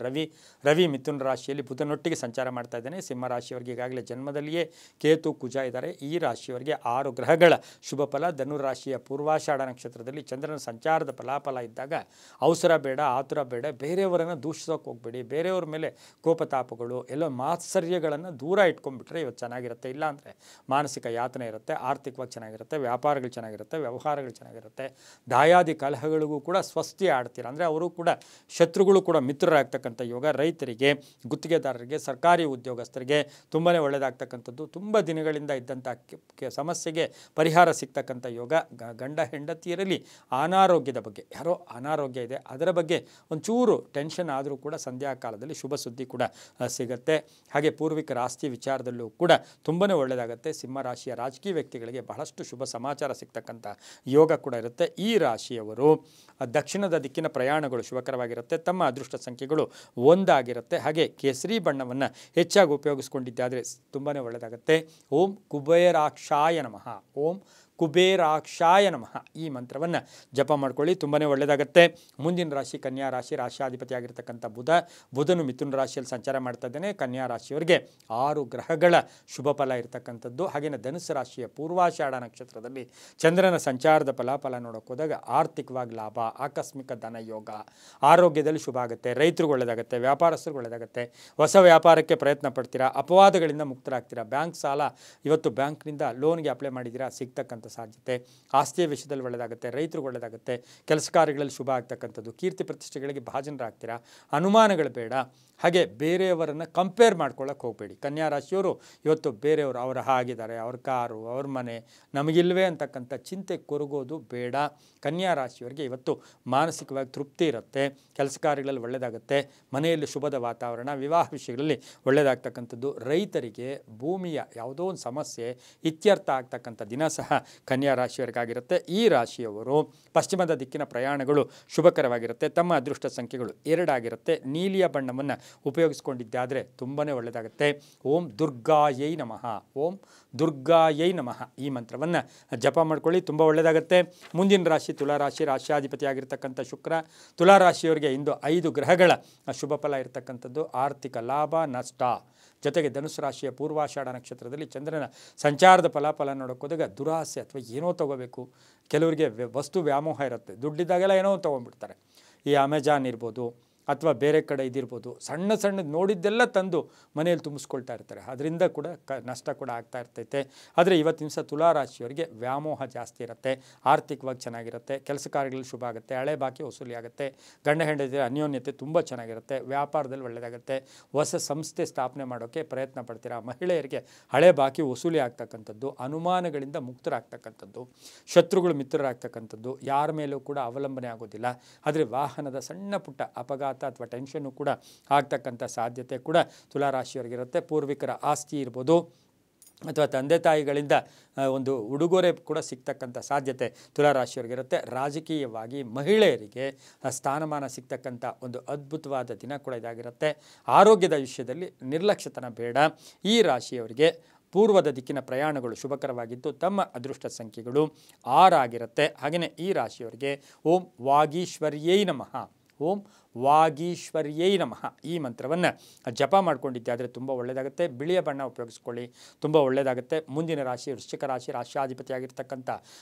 ರವಿ ಮಿಥುನ ರಾಶಿಯಲ್ಲಿ ಬುಧನೊಟ್ಟಿಗೆ ಸಂಚಾರ ಮಾಡ್ತಾ ಇದ್ದಾನೆ. ಸಿಂಹರಾಶಿಯವರಿಗೆ ಈಗಾಗಲೇ ಜನ್ಮದಲ್ಲಿಯೇ ಕೇತು ಕುಜ ಇದ್ದಾರೆ. ಈ ರಾಶಿಯವರಿಗೆ 6 ಗ್ರಹಗಳ ಶುಭ ಫಲ. ಧನುರಾಶಿಯ ಪೂರ್ವಾಷಾಢ ನಕ್ಷತ್ರದಲ್ಲಿ ಚಂದ್ರನ ಸಂಚಾರದ ಫಲಾಫಲ ಇದ್ದಾಗ ಅವಸರ ಬೇಡ, ಆತುರ ಬೇಡ, ಬೇರೆಯವರನ್ನು ದೂಷಿಸೋಕೆ ಹೋಗಬೇಡಿ, ಬೇರೆಯವ್ರ ಮೇಲೆ ಕೋಪತಾಪಗಳು ಎಲ್ಲೋ ಮಾತ್ಸರ್ಯಗಳನ್ನು ದೂರ ಇಟ್ಕೊಂಡ್ಬಿಟ್ರೆ ಇವತ್ತು ಚೆನ್ನಾಗಿರುತ್ತೆ. ಇಲ್ಲಾಂದರೆ ಮಾನಸಿಕ ಯಾತನೆ ಇರುತ್ತೆ, ಆರ್ಥಿಕವಾಗಿ ಚೆನ್ನಾಗಿರುತ್ತೆ, ವ್ಯಾಪಾರಗಳು ಚೆನ್ನಾಗಿರುತ್ತೆ, ವ್ಯವಹಾರಗಳು ಚೆನ್ನಾಗಿರುತ್ತೆ. ದಾಯಾದಿ ಕಲಹಗಳಿಗೂ ಕೂಡ ಸ್ವಸ್ತಿ ಆಡ್ತೀರ, ಅಂದರೆ ಅವರು ಕೂಡ ಶತ್ರುಗಳು ಕೂಡ ಮಿತ್ರರಾಗ್ತಕ್ಕಂಥ ಯೋಗ. ರೈತರಿಗೆ, ಗುತ್ತಿಗೆದಾರರಿಗೆ, ಸರ್ಕಾರಿ ಉದ್ಯೋಗಸ್ಥರಿಗೆ ತುಂಬಾ ಒಳ್ಳೆಯದಾಗ್ತಕ್ಕಂಥದ್ದು. ತುಂಬ ದಿನಗಳಿಂದ ಇದ್ದಂಥ ಸಮಸ್ಯೆಗೆ ಪರಿಹಾರ ಸಿಗ್ತಕ್ಕಂಥ ಯೋಗ. ಗಂಡ ಹೆಂಡತಿಯರಲ್ಲಿ ಅನಾರೋಗ್ಯದ ಬಗ್ಗೆ, ಯಾರೋ ಅನಾರೋಗ್ಯ ಇದೆ ಅದರ ಬಗ್ಗೆ ಒಂಚೂರು ಟೆನ್ಷನ್ ಆದರೂ ಕೂಡ ಸಂಧ್ಯಾ ಕಾಲದಲ್ಲಿ ಶುಭ ಸುದ್ದಿ ಕೂಡ ಸಿಗುತ್ತೆ. ಹಾಗೆ ಪೂರ್ವಿಕರ ಆಸ್ತಿ ವಿಚಾರದಲ್ಲೂ ಕೂಡ ತುಂಬಾ ಒಳ್ಳೆಯದಾಗುತ್ತೆ. ಸಿಂಹರಾಶಿಯ ರಾಜಕೀಯ ವ್ಯಕ್ತಿಗಳಿಗೆ ಬಹಳಷ್ಟು ಶುಭ ಸಮಾಚಾರ ಸಿಗ್ತಕ್ಕಂಥ ಯೋಗ ಕೂಡ ಇರುತ್ತೆ. ಈ ರಾಶಿಯವರು ದಕ್ಷಿಣದ ದಿಕ್ಕಿನ ಪ್ರಯಾಣಗಳು ಶುಭಕರವಾಗಿರುತ್ತೆ. ತಮ್ಮ ಅದೃಷ್ಟ ಸಂಖ್ಯೆಗಳು 1 ಆಗಿರುತ್ತೆ. ಹಾಗೆ ಕೇಸರಿ ಬಣ್ಣವನ್ನು ಹೆಚ್ಚಾಗಿ ಉಪಯೋಗಿಸ್ಕೊಂಡಿದ್ದಾದರೆ ತುಂಬಾ ಒಳ್ಳೆಯದಾಗುತ್ತೆ. ಓಂ ಕುಬೇರಾಕ್ಷಾಯ ನಮಃ, ಓಂ ಕುಬೇರಾಕ್ಷಾಯ ನಮಃ ಈ ಮಂತ್ರವನ್ನು ಜಪ ಮಾಡ್ಕೊಳ್ಳಿ, ತುಂಬಾ ಒಳ್ಳೆಯದಾಗುತ್ತೆ. ಮುಂದಿನ ರಾಶಿ ಕನ್ಯಾ ರಾಶಿ, ರಾಶಿಯಾಧಿಪತಿ ಆಗಿರ್ತಕ್ಕಂಥ ಬುಧನು ಮಿಥುನ ರಾಶಿಯಲ್ಲಿ ಸಂಚಾರ ಮಾಡ್ತಾ ಇದ್ದಾನೆ. ಕನ್ಯಾ ರಾಶಿಯವರಿಗೆ 6 ಗ್ರಹಗಳ ಶುಭ ಫಲ ಇರತಕ್ಕಂಥದ್ದು. ಹಾಗೆಯೇ ಧನುಸ್ಸು ರಾಶಿಯ ಪೂರ್ವಾಷಾಢ ನಕ್ಷತ್ರದಲ್ಲಿ ಚಂದ್ರನ ಸಂಚಾರದ ಫಲಾಫಲ ನೋಡೋಕೆ ಹೋದಾಗ ಆರ್ಥಿಕವಾಗಿ ಲಾಭ, ಆಕಸ್ಮಿಕ ಧನ ಯೋಗ, ಆರೋಗ್ಯದಲ್ಲಿ ಶುಭ ಆಗುತ್ತೆ, ರೈತರಿಗೆ ಒಳ್ಳೆಯದಾಗುತ್ತೆ, ವ್ಯಾಪಾರಸ್ಥರಿಗೆ ಒಳ್ಳೆಯದಾಗುತ್ತೆ, ಹೊಸ ವ್ಯಾಪಾರಕ್ಕೆ ಪ್ರಯತ್ನ ಪಡ್ತೀರಾ, ಅಪವಾದಗಳಿಂದ ಮುಕ್ತರಾಗ್ತೀರಾ, ಬ್ಯಾಂಕ್ ಸಾಲ ಇವತ್ತು ಬ್ಯಾಂಕ್ನಿಂದ ಲೋನ್ಗೆ ಅಪ್ಲೈ ಮಾಡಿದ್ದೀರಾ ಸಿಗ್ತಕ್ಕಂಥ ಸಾಧ್ಯತೆ, ಆಸ್ತಿಯ ವಿಷಯದಲ್ಲಿ ಒಳ್ಳೆಯದಾಗುತ್ತೆ, ರೈತರಿಗೆ ಒಳ್ಳೆಯದಾಗುತ್ತೆ, ಕೆಲಸ ಕಾರ್ಯಗಳಲ್ಲಿ ಶುಭ ಆಗ್ತಕ್ಕಂಥದ್ದು, ಕೀರ್ತಿ ಪ್ರತಿಷ್ಠೆಗಳಿಗೆ ಭಾಜನರಾಗ್ತೀರಾ, ಅನುಮಾನಗಳು ಬೇಡ. ಹಾಗೆ ಬೇರೆಯವರನ್ನು ಕಂಪೇರ್ ಮಾಡ್ಕೊಳ್ಳೋಕೆ ಹೋಗಬೇಡಿ. ಕನ್ಯಾ ರಾಶಿಯವರು ಇವತ್ತು ಬೇರೆಯವರು ಅವ್ರು ಹಾಗಿದ್ದಾರೆ, ಅವ್ರ ಕಾರು, ಅವ್ರ ಮನೆ ನಮಗಿಲ್ವೇ ಅಂತಕ್ಕಂಥ ಚಿಂತೆ ಕೊರಗೋದು ಬೇಡ. ಕನ್ಯಾ ರಾಶಿಯವರಿಗೆ ಇವತ್ತು ಮಾನಸಿಕವಾಗಿ ತೃಪ್ತಿ ಇರುತ್ತೆ, ಕೆಲಸ ಕಾರ್ಯಗಳಲ್ಲಿ ಒಳ್ಳೆಯದಾಗುತ್ತೆ, ಮನೆಯಲ್ಲಿ ಶುಭದ ವಾತಾವರಣ, ವಿವಾಹ ವಿಷಯಗಳಲ್ಲಿ ಒಳ್ಳೆಯದಾಗ್ತಕ್ಕಂಥದ್ದು. ರೈತರಿಗೆ ಭೂಮಿಯ ಯಾವುದೋ ಒಂದು ಸಮಸ್ಯೆ ಇತ್ಯರ್ಥ ಆಗ್ತಕ್ಕಂಥ ದಿನ ಸಹ ಕನ್ಯಾ ರಾಶಿಯವರಿಗಾಗಿರುತ್ತೆ. ಈ ರಾಶಿಯವರು ಪಶ್ಚಿಮದ ದಿಕ್ಕಿನ ಪ್ರಯಾಣಗಳು ಶುಭಕರವಾಗಿರುತ್ತೆ. ತಮ್ಮ ಅದೃಷ್ಟ ಸಂಖ್ಯೆಗಳು 2 ಆಗಿರುತ್ತೆ. ನೀಲಿಯ ಬಣ್ಣವನ್ನು ಉಪಯೋಗಿಸ್ಕೊಂಡಿದ್ದಾದರೆ ತುಂಬಾ ಒಳ್ಳೆಯದಾಗುತ್ತೆ. ಓಂ ದುರ್ಗಾಯೈ ನಮಃ, ಓಂ ದುರ್ಗಾಯೈ ನಮಃ ಈ ಮಂತ್ರವನ್ನು ಜಪ ಮಾಡ್ಕೊಳ್ಳಿ, ತುಂಬ ಒಳ್ಳೆಯದಾಗುತ್ತೆ. ಮುಂದಿನ ರಾಶಿ ತುಲಾರಾಶಿ, ರಾಶಿಯಾಧಿಪತಿ ಆಗಿರ್ತಕ್ಕಂಥ ಶುಕ್ರ. ತುಲಾರಾಶಿಯವರಿಗೆ ಇಂದು 5 ಗ್ರಹಗಳ ಶುಭ ಫಲ ಇರತಕ್ಕಂಥದ್ದು. ಆರ್ಥಿಕ ಲಾಭ, ನಷ್ಟ, ಜೊತೆಗೆ ಧನುಸ್ಸು ರಾಶಿಯ ಪೂರ್ವಾಷಾಢ ನಕ್ಷತ್ರದಲ್ಲಿ ಚಂದ್ರನ ಸಂಚಾರದ ಫಲಾಫಲ ನೋಡೋಕೆ ಹೋದಾಗ ದುರಾಸೆ ಅಥವಾ ಏನೋ ತೊಗೋಬೇಕು, ಕೆಲವರಿಗೆ ವಸ್ತು ವ್ಯಾಮೋಹ ಇರುತ್ತೆ, ದುಡ್ಡಿದ್ದಾಗೆಲ್ಲ ಏನೋ ತೊಗೊಂಡ್ಬಿಡ್ತಾರೆ. ಈ ಅಮೆಜಾನ್ ಇರ್ಬೋದು ಅಥವಾ ಬೇರೆ ಕಡೆ ಇದಿರ್ಬೋದು, ಸಣ್ಣ ಸಣ್ಣದು ನೋಡಿದ್ದೆಲ್ಲ ತಂದು ಮನೆಯಲ್ಲಿ ತುಂಬಿಸ್ಕೊಳ್ತಾ ಇರ್ತಾರೆ, ಅದರಿಂದ ಕೂಡ ನಷ್ಟ ಕೂಡ ಆಗ್ತಾ ಇರ್ತೈತೆ. ಆದರೆ ಇವತ್ತಿನ ದಿವಸ ತುಲಾರಾಶಿಯವರಿಗೆ ವ್ಯಾಮೋಹ ಜಾಸ್ತಿ ಇರುತ್ತೆ, ಆರ್ಥಿಕವಾಗಿ ಚೆನ್ನಾಗಿರುತ್ತೆ, ಕೆಲಸ ಕಾರ್ಯಗಳಲ್ಲಿ ಶುಭ ಆಗುತ್ತೆ, ಹಳೆ ಬಾಕಿ ವಸೂಲಿ ಆಗುತ್ತೆ, ಗಂಡ ಹೆಂಡತಿ ಅನ್ಯೋನ್ಯತೆ ತುಂಬ ಚೆನ್ನಾಗಿರುತ್ತೆ, ವ್ಯಾಪಾರದಲ್ಲಿ ಒಳ್ಳೆಯದಾಗುತ್ತೆ, ಹೊಸ ಸಂಸ್ಥೆ ಸ್ಥಾಪನೆ ಮಾಡೋಕ್ಕೆ ಪ್ರಯತ್ನ ಪಡ್ತೀರಾ. ಮಹಿಳೆಯರಿಗೆ ಹಳೆ ಬಾಕಿ ವಸೂಲಿ ಆಗ್ತಕ್ಕಂಥದ್ದು, ಅನುಮಾನಗಳಿಂದ ಮುಕ್ತರಾಗ್ತಕ್ಕಂಥದ್ದು, ಶತ್ರುಗಳು ಮಿತ್ರರಾಗ್ತಕ್ಕಂಥದ್ದು, ಯಾರ ಮೇಲೂ ಕೂಡ ಅವಲಂಬನೆ ಆಗೋದಿಲ್ಲ. ಆದರೆ ವಾಹನದ ಸಣ್ಣ ಪುಟ್ಟ ಅಪಘಾತ ಅಥವಾ ಟೆನ್ಷನ್ನು ಕೂಡ ಆಗ್ತಕ್ಕಂಥ ಸಾಧ್ಯತೆ ಕೂಡ ತುಲಾರಾಶಿಯವರಿಗಿರುತ್ತೆ. ಪೂರ್ವಿಕರ ಆಸ್ತಿ ಇರ್ಬೋದು ಅಥವಾ ತಂದೆ ತಾಯಿಗಳಿಂದ ಒಂದು ಉಡುಗೊರೆ ಕೂಡ ಸಿಗ್ತಕ್ಕಂಥ ಸಾಧ್ಯತೆ ತುಲಾರಾಶಿಯವರಿಗಿರುತ್ತೆ. ರಾಜಕೀಯವಾಗಿ ಮಹಿಳೆಯರಿಗೆ ಸ್ಥಾನಮಾನ ಸಿಗ್ತಕ್ಕಂಥ ಒಂದು ಅದ್ಭುತವಾದ ದಿನ ಕೂಡ ಇದಾಗಿರುತ್ತೆ. ಆರೋಗ್ಯದ ವಿಷಯದಲ್ಲಿ ನಿರ್ಲಕ್ಷ್ಯತನ ಬೇಡ. ಈ ರಾಶಿಯವರಿಗೆ ಪೂರ್ವದ ದಿಕ್ಕಿನ ಪ್ರಯಾಣಗಳು ಶುಭಕರವಾಗಿದ್ದು ತಮ್ಮ ಅದೃಷ್ಟ ಸಂಖ್ಯೆಗಳು 6 ಆಗಿರುತ್ತೆ. ಹಾಗೆಯೇ ಈ ರಾಶಿಯವರಿಗೆ ಓಂ ವಾಗೀಶ್ವರ್ಯೈ ನಮಃ, ಓಂ ವಾಗೀಶ್ವರ್ಯೈ ನಮಃ ಈ ಮಂತ್ರವನ್ನು ಜಪ ಮಾಡ್ಕೊಂಡಿದ್ದಾದರೆ ತುಂಬ ಒಳ್ಳೆಯದಾಗುತ್ತೆ. ಬಿಳಿಯ ಬಣ್ಣ ಉಪಯೋಗಿಸ್ಕೊಳ್ಳಿ, ತುಂಬ ಒಳ್ಳೆಯದಾಗುತ್ತೆ. ಮುಂದಿನ ರಾಶಿ ವೃಶ್ಚಿಕ ರಾಶಿ, ರಾಶ್ಯಾಧಿಪತಿಯಾಗಿರ್ತಕ್ಕಂಥ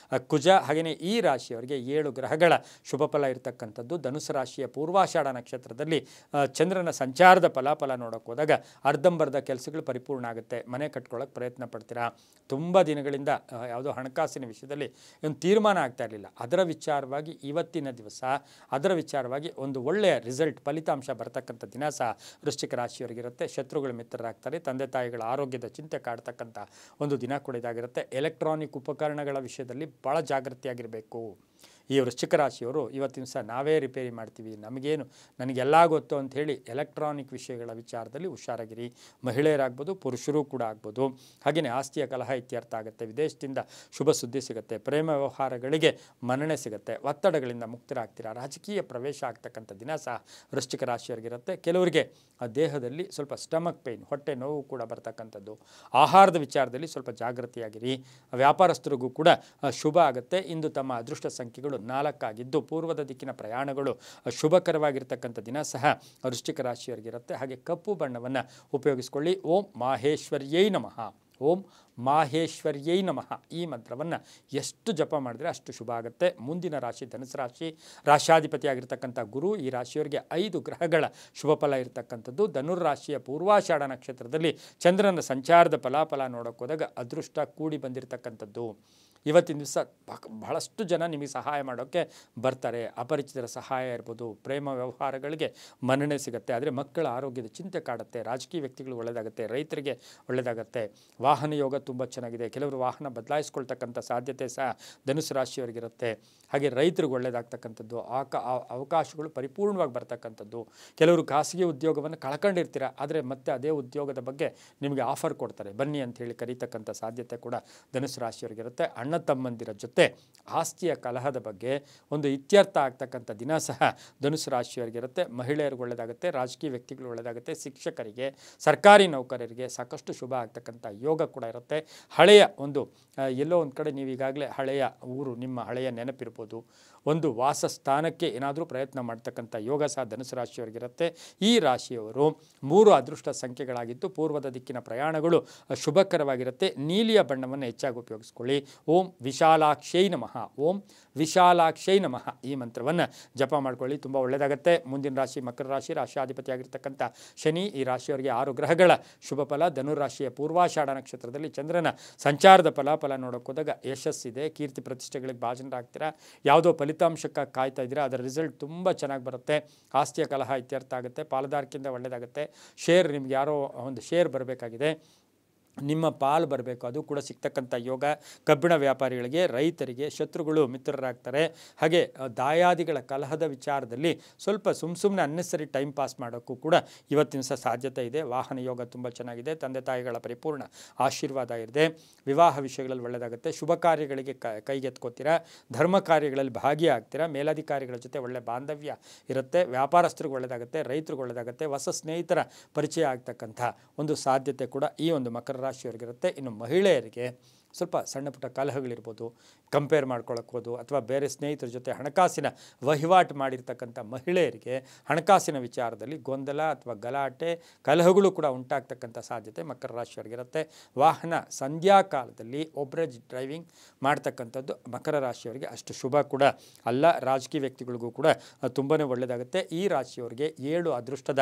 ಕುಜ. ಹಾಗೆಯೇ ಈ ರಾಶಿಯವರಿಗೆ 7 ಗ್ರಹಗಳ ಶುಭ ಫಲ ಇರತಕ್ಕಂಥದ್ದು. ಧನುಸು ರಾಶಿಯ ಪೂರ್ವಾಷಾಢ ನಕ್ಷತ್ರದಲ್ಲಿ ಚಂದ್ರನ ಸಂಚಾರದ ಫಲಾಫಲ ನೋಡೋಕೆ ಹೋದಾಗ ಅರ್ಧಂಬರ್ಧ ಕೆಲಸಗಳು ಪರಿಪೂರ್ಣ ಆಗುತ್ತೆ. ಮನೆ ಕಟ್ಕೊಳ್ಳೋಕೆ ಪ್ರಯತ್ನ ಪಡ್ತೀರಾ. ತುಂಬ ದಿನಗಳಿಂದ ಯಾವುದೋ ಹಣಕಾಸಿನ ವಿಷಯದಲ್ಲಿ ಒಂದು ತೀರ್ಮಾನ ಆಗ್ತಾ ಇರಲಿಲ್ಲ, ಅದರ ವಿಚಾರವಾಗಿ ಇವತ್ತಿನ ದಿವಸ ಅದರ ವಿಚಾರವಾಗಿ ಒಂದು ಒಳ್ಳೆಯ ರಿಸಲ್ಟ್ ಫಲಿತಾಂಶ ಬರ್ತಕ್ಕಂಥ ದಿನ ಸಹ ವೃಶ್ಚಿಕ ರಾಶಿಯವರಿಗಿರುತ್ತೆ. ಶತ್ರುಗಳು ಮಿತ್ರರಾಗ್ತಾರೆ. ತಂದೆ ತಾಯಿಗಳ ಆರೋಗ್ಯದ ಚಿಂತೆ ಕಾಡ್ತಕ್ಕಂಥ ಒಂದು ದಿನ ಕೂಡ ಇದಾಗಿರುತ್ತೆ. ಎಲೆಕ್ಟ್ರಾನಿಕ್ ಉಪಕರಣಗಳ ವಿಷಯದಲ್ಲಿ ಭಾಳ ಜಾಗೃತಿಯಾಗಿರಬೇಕು. ಈ ವೃಶ್ಚಿಕ ರಾಶಿಯವರು ಇವತ್ತಿನ ದಿವಸ ನಾವೇ ರಿಪೇರಿ ಮಾಡ್ತೀವಿ, ನನಗೆಲ್ಲ ಗೊತ್ತು ಅಂಥೇಳಿ ಎಲೆಕ್ಟ್ರಾನಿಕ್ ವಿಷಯಗಳ ವಿಚಾರದಲ್ಲಿ ಹುಷಾರಾಗಿರಿ. ಮಹಿಳೆಯರಾಗ್ಬೋದು, ಪುರುಷರು ಕೂಡ ಆಗ್ಬೋದು. ಹಾಗೆಯೇ ಆಸ್ತಿಯ ಕಲಹ ಇತ್ಯರ್ಥ ಆಗುತ್ತೆ. ವಿದೇಶದಿಂದ ಶುಭ ಸುದ್ದಿ ಸಿಗುತ್ತೆ. ಪ್ರೇಮ ವ್ಯವಹಾರಗಳಿಗೆ ಮನ್ನಣೆ ಸಿಗುತ್ತೆ. ಒತ್ತಡಗಳಿಂದ ಮುಕ್ತರಾಗ್ತೀರಾ. ರಾಜಕೀಯ ಪ್ರವೇಶ ಆಗ್ತಕ್ಕಂಥ ದಿನ ಸಹ ವೃಶ್ಚಿಕ ರಾಶಿಯವರಿಗಿರುತ್ತೆ. ಕೆಲವರಿಗೆ ದೇಹದಲ್ಲಿ ಸ್ವಲ್ಪ ಸ್ಟಮಕ್ ಪೇಯ್ನ್, ಹೊಟ್ಟೆ ನೋವು ಕೂಡ ಬರ್ತಕ್ಕಂಥದ್ದು. ಆಹಾರದ ವಿಚಾರದಲ್ಲಿ ಸ್ವಲ್ಪ ಜಾಗೃತಿಯಾಗಿರಿ. ವ್ಯಾಪಾರಸ್ಥರಿಗೂ ಕೂಡ ಶುಭ ಆಗುತ್ತೆ. ಇಂದು ತಮ್ಮ ಅದೃಷ್ಟ ಸಂಖ್ಯೆಗಳು 4 ಆಗಿದ್ದು ಪೂರ್ವದ ದಿಕ್ಕಿನ ಪ್ರಯಾಣಗಳು ಶುಭಕರವಾಗಿರ್ತಕ್ಕಂಥ ದಿನ ಸಹ ವೃಶ್ಚಿಕ ರಾಶಿಯವರಿಗಿರುತ್ತೆ. ಹಾಗೆ ಕಪ್ಪು ಬಣ್ಣವನ್ನು ಉಪಯೋಗಿಸಿಕೊಳ್ಳಿ. ಓಂ ಮಾಹೇಶ್ವರ್ಯೈ ನಮಃ, ಓಂ ಮಾಹೇಶ್ವರ್ಯೈ ನಮಃ ಈ ಮಂತ್ರವನ್ನು ಎಷ್ಟು ಜಪ ಮಾಡಿದ್ರೆ ಅಷ್ಟು ಶುಭ ಆಗುತ್ತೆ. ಮುಂದಿನ ರಾಶಿ ಧನುಸು ರಾಶಿ, ರಾಶ್ಯಾಧಿಪತಿಯಾಗಿರ್ತಕ್ಕಂಥ ಗುರು. ಈ ರಾಶಿಯವರಿಗೆ 5 ಗ್ರಹಗಳ ಶುಭ ಫಲ ಇರತಕ್ಕಂಥದ್ದು. ಧನುರ್ರಾಶಿಯ ಪೂರ್ವಾಷಾಢ ನಕ್ಷತ್ರದಲ್ಲಿ ಚಂದ್ರನ ಸಂಚಾರದ ಫಲಾಫಲ ನೋಡೋಕೆ ಹೋದಾಗ ಅದೃಷ್ಟ ಕೂಡಿ ಬಂದಿರತಕ್ಕಂಥದ್ದು. ಇವತ್ತಿನ ದಿವಸ ಬಹಳಷ್ಟು ಜನ ನಿಮಗೆ ಸಹಾಯ ಮಾಡೋಕ್ಕೆ ಬರ್ತಾರೆ. ಅಪರಿಚಿತರ ಸಹಾಯ ಇರ್ಬೋದು, ಪ್ರೇಮ ವ್ಯವಹಾರಗಳಿಗೆ ಮನ್ನಣೆ ಸಿಗುತ್ತೆ. ಆದರೆ ಮಕ್ಕಳ ಆರೋಗ್ಯದ ಚಿಂತೆ ಕಾಡುತ್ತೆ. ರಾಜಕೀಯ ವ್ಯಕ್ತಿಗಳು ಒಳ್ಳೆಯದಾಗುತ್ತೆ, ರೈತರಿಗೆ ಒಳ್ಳೆಯದಾಗುತ್ತೆ. ವಾಹನ ಯೋಗ ತುಂಬ ಚೆನ್ನಾಗಿದೆ. ಕೆಲವರು ವಾಹನ ಬದಲಾಯಿಸ್ಕೊಳ್ತಕ್ಕಂಥ ಸಾಧ್ಯತೆ ಸಹ ಧನುಸು ರಾಶಿಯವರಿಗಿರುತ್ತೆ. ಹಾಗೆ ರೈತರಿಗೆ ಒಳ್ಳೆಯದಾಗ್ತಕ್ಕಂಥದ್ದು, ಅವಕಾಶಗಳು ಪರಿಪೂರ್ಣವಾಗಿ ಬರ್ತಕ್ಕಂಥದ್ದು. ಕೆಲವರು ಖಾಸಗಿ ಉದ್ಯೋಗವನ್ನು ಕಳ್ಕೊಂಡಿರ್ತೀರ, ಆದರೆ ಮತ್ತೆ ಅದೇ ಉದ್ಯೋಗದ ಬಗ್ಗೆ ನಿಮಗೆ ಆಫರ್ ಕೊಡ್ತಾರೆ, ಬನ್ನಿ ಅಂಥೇಳಿ ಕರೀತಕ್ಕಂಥ ಸಾಧ್ಯತೆ ಕೂಡ ಧನುಸು ರಾಶಿಯವರಿಗಿರುತ್ತೆ. ಅಣ್ಣ ತಮ್ಮಂದಿರ ಜೊತೆ ಆಸ್ತಿಯ ಕಲಹದ ಬಗ್ಗೆ ಒಂದು ಇತ್ಯರ್ಥ ಆಗ್ತಕ್ಕಂಥ ದಿನ ಸಹ ಧನುಸು ರಾಶಿಯವರಿಗಿರುತ್ತೆ. ಮಹಿಳೆಯರಿಗೆ ಒಳ್ಳೆಯದಾಗುತ್ತೆ. ರಾಜಕೀಯ ವ್ಯಕ್ತಿಗಳು ಒಳ್ಳೆಯದಾಗುತ್ತೆ. ಶಿಕ್ಷಕರಿಗೆ, ಸರ್ಕಾರಿ ನೌಕರರಿಗೆ ಸಾಕಷ್ಟು ಶುಭ ಆಗ್ತಕ್ಕಂಥ ಯೋಗ ಕೂಡ ಇರುತ್ತೆ. ಹಳೆಯ ಒಂದು ಎಲ್ಲೋ ಒಂದು ಕಡೆ ನೀವು ಈಗಾಗಲೇ ಹಳೆಯ ಊರು, ನಿಮ್ಮ ಹಳೆಯ ನೆನಪಿರ್ಬೋದು, ಒಂದು ವಾಸಸ್ಥಾನಕ್ಕೆ ಏನಾದರೂ ಪ್ರಯತ್ನ ಮಾಡ್ತಕ್ಕಂಥ ಯೋಗ ಸಹ ಧನುಸು ರಾಶಿಯವರಿಗಿರುತ್ತೆ. ಈ ರಾಶಿಯವರು 3 ಅದೃಷ್ಟ ಸಂಖ್ಯೆಗಳಾಗಿದ್ದು ಪೂರ್ವದ ದಿಕ್ಕಿನ ಪ್ರಯಾಣಗಳು ಶುಭಕರವಾಗಿರುತ್ತೆ. ನೀಲಿಯ ಬಣ್ಣವನ್ನು ಹೆಚ್ಚಾಗಿ ಉಪಯೋಗಿಸ್ಕೊಳ್ಳಿ. ಓಂ ವಿಶಾಲಾಕ್ಷೈ ನಮಃ, ಓಂ ವಿಶಾಲಾಕ್ಷೈ ನಮಃ ಈ ಮಂತ್ರವನ್ನು ಜಪ ಮಾಡ್ಕೊಳ್ಳಿ, ತುಂಬ ಒಳ್ಳೆಯದಾಗುತ್ತೆ. ಮುಂದಿನ ರಾಶಿ ಮಕರ ರಾಶಿ, ರಾಶ್ಯಾಧಿಪತಿಯಾಗಿರ್ತಕ್ಕಂಥ ಶನಿ. ಈ ರಾಶಿಯವರಿಗೆ 6 ಗ್ರಹಗಳ ಶುಭ ಫಲ. ಧನುರಾಶಿಯ ಪೂರ್ವಾಷಾಢ ನಕ್ಷತ್ರದಲ್ಲಿ ಚಂದ್ರನ ಸಂಚಾರದ ಫಲಾಫಲ ನೋಡೋಕೆ ಹೋದಾಗ ಯಶಸ್ಸಿದೆ. ಕೀರ್ತಿ ಪ್ರತಿಷ್ಠೆಗಳಿಗೆ ಭಾಜನರಾಗ್ತೀರಾ. ಯಾವುದೋ ಫಲಿತಾಂಶಕ್ಕಾಗಿ ಕಾಯ್ತಾ ಇದ್ದೀರಾ, ಅದರ ರಿಸಲ್ಟ್ ತುಂಬ ಚೆನ್ನಾಗಿ ಬರುತ್ತೆ. ಆಸ್ತಿಯ ಕಲಹ ಇತ್ಯರ್ಥ ಆಗುತ್ತೆ. ಪಾಲುದಾರಿಕೆಯಿಂದ ಒಳ್ಳೆಯದಾಗುತ್ತೆ. ಶೇರ್, ನಿಮ್ಗೆ ಯಾರೋ ಒಂದು ಶೇರ್ ಬರಬೇಕಾಗಿದೆ, ನಿಮ್ಮ ಪಾಲು ಬರಬೇಕು, ಅದು ಕೂಡ ಸಿಗ್ತಕ್ಕಂಥ ಯೋಗ. ಕಬ್ಬಿಣ ವ್ಯಾಪಾರಿಗಳಿಗೆ, ರೈತರಿಗೆ ಶತ್ರುಗಳು ಮಿತ್ರರಾಗ್ತಾರೆ. ಹಾಗೆ ದಾಯಾದಿಗಳ ಕಲಹದ ವಿಚಾರದಲ್ಲಿ ಸ್ವಲ್ಪ ಸುಮ್ಮನೆ ಅನ್ನೆಸರಿ ಟೈಮ್ ಪಾಸ್ ಮಾಡೋಕ್ಕೂ ಕೂಡ ಇವತ್ತಿನ ಸಹ ಸಾಧ್ಯತೆ ಇದೆ. ವಾಹನ ಯೋಗ ತುಂಬ ಚೆನ್ನಾಗಿದೆ. ತಂದೆ ತಾಯಿಗಳ ಪರಿಪೂರ್ಣ ಆಶೀರ್ವಾದ ಇದೆ. ವಿವಾಹ ವಿಷಯಗಳಲ್ಲಿ ಒಳ್ಳೆಯದಾಗುತ್ತೆ. ಶುಭ ಕಾರ್ಯಗಳಿಗೆ ಕೈಗೆತ್ಕೋತೀರಾ. ಧರ್ಮ ಕಾರ್ಯಗಳಲ್ಲಿ ಭಾಗಿಯಾಗ್ತೀರಾ. ಮೇಲಧಿಕಾರಿಗಳ ಜೊತೆ ಒಳ್ಳೆ ಬಾಂಧವ್ಯ ಇರುತ್ತೆ. ವ್ಯಾಪಾರಸ್ಥರಿಗೆ ಒಳ್ಳೆಯದಾಗುತ್ತೆ. ರೈತರಿಗೆ ಒಳ್ಳೆಯದಾಗುತ್ತೆ. ಹೊಸ ಸ್ನೇಹಿತರ ಪರಿಚಯ ಆಗ್ತಕ್ಕಂಥ ಒಂದು ಸಾಧ್ಯತೆ ಕೂಡ ಈ ಒಂದು ಮಕರ ರಾಶಿಯವರಿಗಿರುತ್ತೆ. ಇನ್ನು ಮಹಿಳೆಯರಿಗೆ ಸ್ವಲ್ಪ ಸಣ್ಣ ಪುಟ್ಟ ಕಲಹಗಳಿರ್ಬೋದು, ಕಂಪೇರ್ ಮಾಡ್ಕೊಳ್ಳೋಕ್ಕೋದು ಅಥವಾ ಬೇರೆ ಸ್ನೇಹಿತರ ಜೊತೆ ಹಣಕಾಸಿನ ವಹಿವಾಟು ಮಾಡಿರ್ತಕ್ಕಂಥ ಮಹಿಳೆಯರಿಗೆ ಹಣಕಾಸಿನ ವಿಚಾರದಲ್ಲಿ ಗೊಂದಲ ಅಥವಾ ಗಲಾಟೆ, ಕಲಹಗಳು ಕೂಡ ಉಂಟಾಗ್ತಕ್ಕಂಥ ಸಾಧ್ಯತೆ ಮಕರ ರಾಶಿಯವರಿಗಿರುತ್ತೆ. ವಾಹನ ಸಂಧ್ಯಾ ಕಾಲದಲ್ಲಿ ಒಬ್ಬರೇ ಡ್ರೈವಿಂಗ್ ಮಾಡ್ತಕ್ಕಂಥದ್ದು ಮಕರ ರಾಶಿಯವರಿಗೆ ಅಷ್ಟು ಶುಭ ಕೂಡ ಅಲ್ಲ. ರಾಜಕೀಯ ವ್ಯಕ್ತಿಗಳಿಗೂ ಕೂಡ ತುಂಬಾ ಒಳ್ಳೆಯದಾಗುತ್ತೆ. ಈ ರಾಶಿಯವರಿಗೆ 7 ಅದೃಷ್ಟದ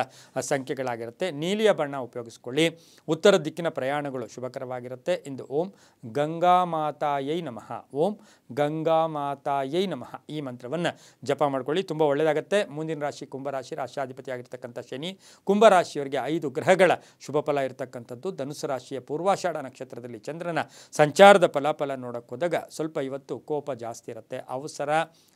ಸಂಖ್ಯೆಗಳಾಗಿರುತ್ತೆ. ನೀಲಿಯ ಬಣ್ಣ ಉಪಯೋಗಿಸ್ಕೊಳ್ಳಿ. ಉತ್ತರ ದಿಕ್ಕಿನ ಪ್ರಯಾಣಗಳು ಶುಭಕರವಾಗಿರುತ್ತೆ. ಇಂದು ಓಂ ಗಂಗಾ ಮಾತಾಯೈ ನಮಃ, ಓಂ ಗಂಗಾ ಮಾತಾಯೈ ನಮಃ ಈ ಮಂತ್ರವನ್ನು ಜಪ ಮಾಡ್ಕೊಳ್ಳಿ, ತುಂಬ ಒಳ್ಳೆಯದಾಗುತ್ತೆ. ಮುಂದಿನ ರಾಶಿ ಕುಂಭರಾಶಿ, ರಾಶ್ಯಾಧಿಪತಿಯಾಗಿರ್ತಕ್ಕಂಥ ಶನಿ. ಕುಂಭರಾಶಿಯವರಿಗೆ 5 ಗ್ರಹಗಳ ಶುಭ ಫಲ ಇರತಕ್ಕಂಥದ್ದು. ಧನುಸು ರಾಶಿಯ ಪೂರ್ವಾಷಾಢ ನಕ್ಷತ್ರದಲ್ಲಿ ಚಂದ್ರನ ಸಂಚಾರದ ಫಲಾಫಲ ನೋಡೋಕೆ ಹೋದಾಗ ಸ್ವಲ್ಪ ಇವತ್ತು ಕೋಪ ಜಾಸ್ತಿ ಇರುತ್ತೆ. ಅವಸರ,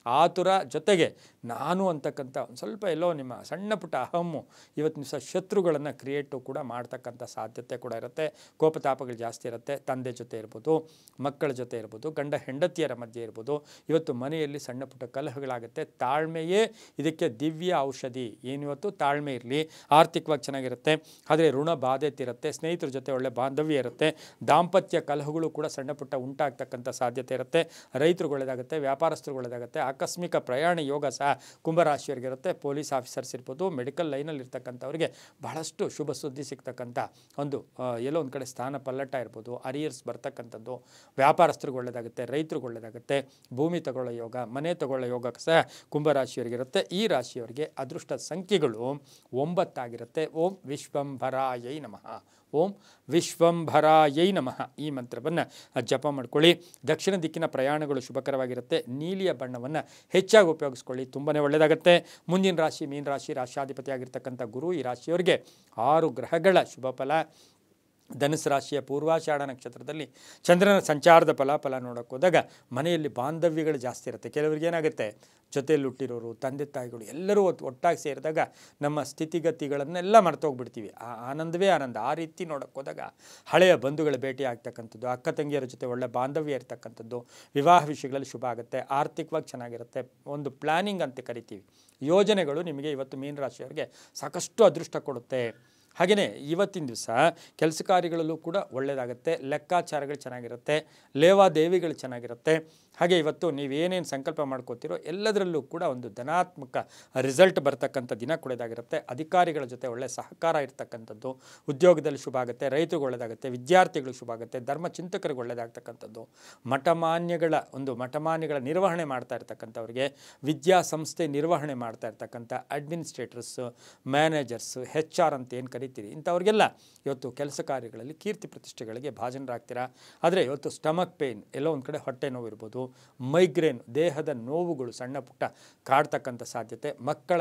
ಆತುರ, ಜೊತೆಗೆ ನಾನು ಅಂತಕ್ಕಂಥ ಒಂದು ಸ್ವಲ್ಪ ಎಲ್ಲೋ ನಿಮ್ಮ ಸಣ್ಣ ಪುಟ್ಟ ಅಹಮ್ಮು ಇವತ್ತಿನ ದಿವಸ ಶತ್ರುಗಳನ್ನು ಕ್ರಿಯೇಟು ಕೂಡ ಮಾಡ್ತಕ್ಕಂಥ ಸಾಧ್ಯತೆ ಕೂಡ ಇರುತ್ತೆ. ಕೋಪತಾಪಗಳು ಜಾಸ್ತಿ ಇರುತ್ತೆ. ತಂದೆ ಜೊತೆ ಇರ್ಬೋದು, ಇರ್ಬೋದು, ಮಕ್ಕಳ ಜೊತೆ ಇರ್ಬೋದು, ಗಂಡ ಹೆಂಡತಿಯರ ಮಧ್ಯೆ ಇರ್ಬೋದು. ಇವತ್ತು ಮನೆಯಲ್ಲಿ ಸಣ್ಣ ಪುಟ್ಟ ಕಲಹಗಳಾಗುತ್ತೆ. ತಾಳ್ಮೆಯೇ ಇದಕ್ಕೆ ದಿವ್ಯ ಔಷಧಿ. ಏನಿವತ್ತು ತಾಳ್ಮೆ ಇರಲಿ, ಆರ್ಥಿಕವಾಗಿ ಚೆನ್ನಾಗಿರುತ್ತೆ. ಆದರೆ ಋಣ ಬಾಧೆ ತೀರುತ್ತೆ, ಸ್ನೇಹಿತರ ಜೊತೆ ಒಳ್ಳೆ ಬಾಂಧವ್ಯ ಇರುತ್ತೆ, ದಾಂಪತ್ಯ ಕಲಹಗಳು ಕೂಡ ಸಣ್ಣ ಪುಟ್ಟ ಉಂಟಾಗ್ತಕ್ಕಂಥ ಸಾಧ್ಯತೆ ಇರುತ್ತೆ. ರೈತರಿಗೆ ಒಳ್ಳೆಯದಾಗುತ್ತೆ, ವ್ಯಾಪಾರಸ್ಥರಿಗೆ ಒಳ್ಳೆಯದಾಗುತ್ತೆ. ಆಕಸ್ಮಿಕ ಪ್ರಯಾಣ ಯೋಗ ಸಹ ಕುಂಭರಾಶಿಯವರಿಗಿರುತ್ತೆ. ಪೊಲೀಸ್ ಆಫೀಸರ್ಸ್ ಇರ್ಬೋದು, ಮೆಡಿಕಲ್ ಲೈನಲ್ಲಿ ಇರ್ತಕ್ಕಂಥವ್ರಿಗೆ ಬಹಳಷ್ಟು ಶುಭ ಸುದ್ದಿ ಸಿಗ್ತಕ್ಕಂಥ ಒಂದು ಎಲ್ಲೋ ಒಂದು ಕಡೆ ಸ್ಥಾನ ಪಲ್ಲಟ ಇರ್ಬೋದು, ಅರಿಯರ್ಸ್ ಬರ್ತಕ್ಕಂಥದ್ದು. ವ್ಯಾಪಾರಸ್ಥರಿಗೆ ಒಳ್ಳೆಯದಾಗುತ್ತೆ, ರೈತರಿಗೆ ಒಳ್ಳೆಯದಾಗುತ್ತೆ. ಭೂಮಿ ತಗೊಳ್ಳೋ ಯೋಗ, ಮನೆ ತಗೊಳ್ಳೋ ಯೋಗ ಸಹ ಕುಂಭರಾಶಿಯವರಿಗಿರುತ್ತೆ. ಈ ರಾಶಿಯವರಿಗೆ ಅದೃಷ್ಟ ಸಂಖ್ಯೆಗಳು 9 ಆಗಿರುತ್ತೆ. ಓಂ ವಿಶ್ವಂಭರಾಯೈ ನಮಃ. ಓಂ ವಿಶ್ವಂಭರಾಯೈ ನಮಃ ಈ ಮಂತ್ರವನ್ನು ಜಪ ಮಾಡ್ಕೊಳ್ಳಿ. ದಕ್ಷಿಣ ದಿಕ್ಕಿನ ಪ್ರಯಾಣಗಳು ಶುಭಕರವಾಗಿರುತ್ತೆ. ನೀಲಿಯ ಬಣ್ಣವನ್ನು ಹೆಚ್ಚಾಗಿ ಉಪಯೋಗಿಸ್ಕೊಳ್ಳಿ, ತುಂಬಾ ಒಳ್ಳೆಯದಾಗುತ್ತೆ. ಮುಂದಿನ ರಾಶಿ ಮೀನ ರಾಶಿ. ರಾಶಿಯಾಧಿಪತಿ ಆಗಿರ್ತಕ್ಕಂಥ ಗುರು ಈ ರಾಶಿಯವರಿಗೆ 6 ಗ್ರಹಗಳ ಶುಭ ಫಲ. ಧನುಸು ರಾಶಿಯ ಪೂರ್ವಾಷಾಢ ನಕ್ಷತ್ರದಲ್ಲಿ ಚಂದ್ರನ ಸಂಚಾರದ ಫಲಾಫಲ ನೋಡೋಕೆ ಹೋದಾಗ ಮನೆಯಲ್ಲಿ ಬಾಂಧವ್ಯಗಳು ಜಾಸ್ತಿ ಇರುತ್ತೆ. ಕೆಲವರಿಗೆ ಏನಾಗುತ್ತೆ, ಜೊತೆಯಲ್ಲಿ ಹುಟ್ಟಿರೋರು, ತಂದೆ ತಾಯಿಗಳು ಎಲ್ಲರೂ ಒಟ್ಟಾಗಿ ಸೇರಿದಾಗ ನಮ್ಮ ಸ್ಥಿತಿಗತಿಗಳನ್ನೆಲ್ಲ ಮರ್ತೋಗ್ಬಿಡ್ತೀವಿ. ಆ ಆನಂದವೇ ಆನಂದ. ಆ ರೀತಿ ನೋಡೋಕೆ ಹೋದಾಗ ಹಳೆಯ ಬಂಧುಗಳ ಭೇಟಿ ಆಗ್ತಕ್ಕಂಥದ್ದು, ಅಕ್ಕ ತಂಗಿಯರ ಜೊತೆ ಒಳ್ಳೆ ಬಾಂಧವ್ಯ ಇರ್ತಕ್ಕಂಥದ್ದು, ವಿವಾಹ ವಿಷಯಗಳಲ್ಲಿ ಶುಭ ಆಗುತ್ತೆ. ಆರ್ಥಿಕವಾಗಿ ಚೆನ್ನಾಗಿರುತ್ತೆ. ಒಂದು ಪ್ಲ್ಯಾನಿಂಗ್ ಅಂತ ಕರಿತೀವಿ, ಯೋಜನೆಗಳು ನಿಮಗೆ ಇವತ್ತು ಮೀನರಾಶಿಯವರಿಗೆ ಸಾಕಷ್ಟು ಅದೃಷ್ಟ ಕೊಡುತ್ತೆ. ಹಾಗೆಯೇ ಇವತ್ತಿನ ದಿವಸ ಕೆಲಸ ಕಾರ್ಯಗಳಲ್ಲೂ ಕೂಡ ಒಳ್ಳೆಯದಾಗುತ್ತೆ. ಲೆಕ್ಕಾಚಾರಗಳು ಚೆನ್ನಾಗಿರುತ್ತೆ, ಲೇವಾದೇವಿಗಳು ಚೆನ್ನಾಗಿರುತ್ತೆ. ಹಾಗೆ ಇವತ್ತು ನೀವೇನೇನು ಸಂಕಲ್ಪ ಮಾಡ್ಕೋತೀರೋ ಎಲ್ಲದರಲ್ಲೂ ಕೂಡ ಒಂದು ಧನಾತ್ಮಕ ರಿಸಲ್ಟ್ ಬರ್ತಕ್ಕಂಥ ದಿನ ಕೂಡ ಇದಾಗಿರುತ್ತೆ. ಅಧಿಕಾರಿಗಳ ಜೊತೆ ಒಳ್ಳೆಯ ಸಹಕಾರ ಇರ್ತಕ್ಕಂಥದ್ದು, ಉದ್ಯೋಗದಲ್ಲಿ ಶುಭ ಆಗುತ್ತೆ. ರೈತರಿಗೆ ಒಳ್ಳೆಯದಾಗುತ್ತೆ, ವಿದ್ಯಾರ್ಥಿಗಳು ಶುಭ ಆಗುತ್ತೆ, ಧರ್ಮಚಿಂತಕರಿಗೆ ಒಳ್ಳೆಯದಾಗ್ತಕ್ಕಂಥದ್ದು, ಮಠಮಾನ್ಯಗಳ ನಿರ್ವಹಣೆ ಮಾಡ್ತಾ ಇರ್ತಕ್ಕಂಥವ್ರಿಗೆ, ವಿದ್ಯಾಸಂಸ್ಥೆ ನಿರ್ವಹಣೆ ಮಾಡ್ತಾ ಇರ್ತಕ್ಕಂಥ ಅಡ್ಮಿನಿಸ್ಟ್ರೇಟರ್ಸ್, ಮ್ಯಾನೇಜರ್ಸ್, HR ಅಂತ ಏನು ಕರಿತೀರಿ, ಇಂಥವ್ರಿಗೆಲ್ಲ ಇವತ್ತು ಕೆಲಸ ಕಾರ್ಯಗಳಲ್ಲಿ ಕೀರ್ತಿ ಪ್ರತಿಷ್ಠೆಗಳಿಗೆ ಭಾಜನರಾಗ್ತೀರಾ. ಆದರೆ ಇವತ್ತು ಸ್ಟಮಕ್ ಪೇಯ್ನ್, ಎಲ್ಲೋ ಒಂದು ಕಡೆ ಹೊಟ್ಟೆ ನೋವು ಇರ್ಬೋದು, ಮೈಗ್ರೇನ್, ದೇಹದ ನೋವುಗಳು ಸಣ್ಣ ಪುಟ್ಟ ಕಾಡ್ತಕ್ಕಂಥ ಸಾಧ್ಯತೆ. ಮಕ್ಕಳ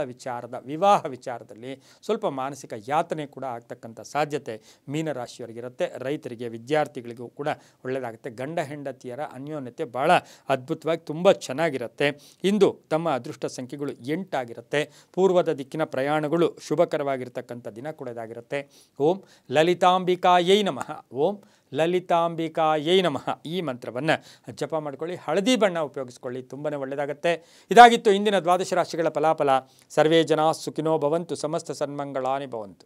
ವಿವಾಹ ವಿಚಾರದಲ್ಲಿ ಸ್ವಲ್ಪ ಮಾನಸಿಕ ಯಾತನೆ ಕೂಡ ಆಗ್ತಕ್ಕಂಥ ಸಾಧ್ಯತೆ ಮೀನರಾಶಿಯವರಿಗಿರುತ್ತೆ. ರೈತರಿಗೆ, ವಿದ್ಯಾರ್ಥಿಗಳಿಗೂ ಕೂಡ ಒಳ್ಳೆಯದಾಗುತ್ತೆ. ಗಂಡ ಹೆಂಡತಿಯರ ಅನ್ಯೋನ್ಯತೆ ಭಾಳ ಅದ್ಭುತವಾಗಿ ತುಂಬ ಚೆನ್ನಾಗಿರುತ್ತೆ. ಇಂದು ತಮ್ಮ ಅದೃಷ್ಟ ಸಂಖ್ಯೆಗಳು 8 ಆಗಿರುತ್ತೆ. ಪೂರ್ವದ ದಿಕ್ಕಿನ ಪ್ರಯಾಣಗಳು ಶುಭಕರವಾಗಿರ್ತಕ್ಕಂಥ ದಿನ ಕೂಡ ಇದಾಗಿರುತ್ತೆ. ಓಂ ಲಲಿತಾಂಬಿಕಾಯೈ ನಮಃ. ಓಂ ಲಲಿತಾಂಬಿಕಾಯೈ ನಮಃ ಈ ಮಂತ್ರವನ್ನು ಜಪ ಮಾಡ್ಕೊಳ್ಳಿ. ಹಳದಿ ಬಣ್ಣ ಉಪಯೋಗಿಸ್ಕೊಳ್ಳಿ, ತುಂಬಾ ಒಳ್ಳೆಯದಾಗುತ್ತೆ. ಇದಾಗಿತ್ತು ಇಂದಿನ 12 ರಾಶಿಗಳ ಫಲಾಫಲ. ಸರ್ವೇ ಜನ ಸುಖಿನೋ ಭವಂತು, ಸಮಸ್ತ ಸನ್ಮಂಗಳಾನಿ ಭವಂತು.